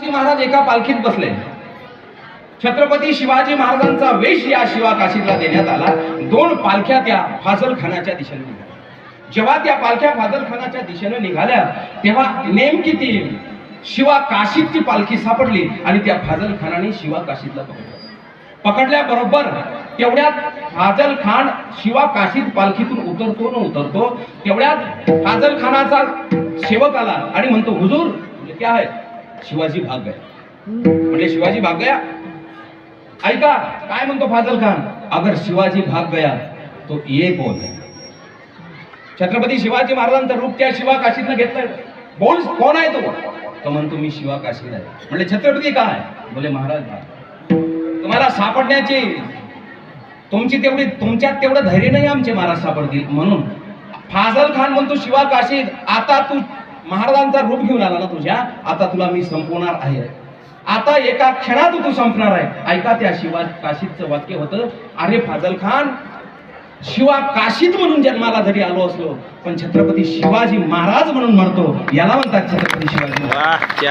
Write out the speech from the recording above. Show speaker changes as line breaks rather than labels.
शिवाजी महाराज एका पालखीत बसले. छत्रपती शिवाजी महाराजांचा वेश या शिवा काशीला देण्यात आला. 2 पालख्या त्या फाजल खानाच्या दिशेने निघाल्या. जेव्हा त्या पालख्या फाजल खानाच्या दिशेने निघाल्या तेव्हा नेमकी ती शिवा काशीची पालखी सापडली आणि त्या फाजल खानाने शिवा काशीला पकडल्याबरोबर तेवढ्यात फाजल खान शिवा काशीत पालखीतून उतरतो तेवढ्यात फाजल खानाचा सेवक आला आणि म्हणतो, हुजूर म्हणजे क्या है? शिवाजी भाग गया. म्हणजे शिवाजी भाग गया. ऐका काय म्हणतो फाजल खान, अगर शिवाजी भाग गया तो ये कौन है? छत्रपती शिवाजी महाराजांचं रूप त्या शिवा काशीतनं घेतलंय. बोल कोण आहे तो म्हणतो, मी शिवा काशीत आहे. म्हणजे छत्रपती काय? बोले महाराज तुम्हाला सापडण्याची तुमच्यात तेवढं धैर्य नाही आमचे महाराज सापडतील. म्हणून फाजल खान म्हणतो, शिवा काशीत आता तू महाराजांचा रूप घेऊन आला ना तुझ्या, आता तुला मी संपवणार आहे. आता एका क्षणात तू संपणार आहे. ऐका त्या शिवा काशीतचं वाक्य होतं, अरे फाजल खान, शिवा काशीत म्हणून जन्माला जरी आलो असलो पण छत्रपती शिवाजी महाराज म्हणून मरतो. याला म्हणतात छत्रपती शिवाजी.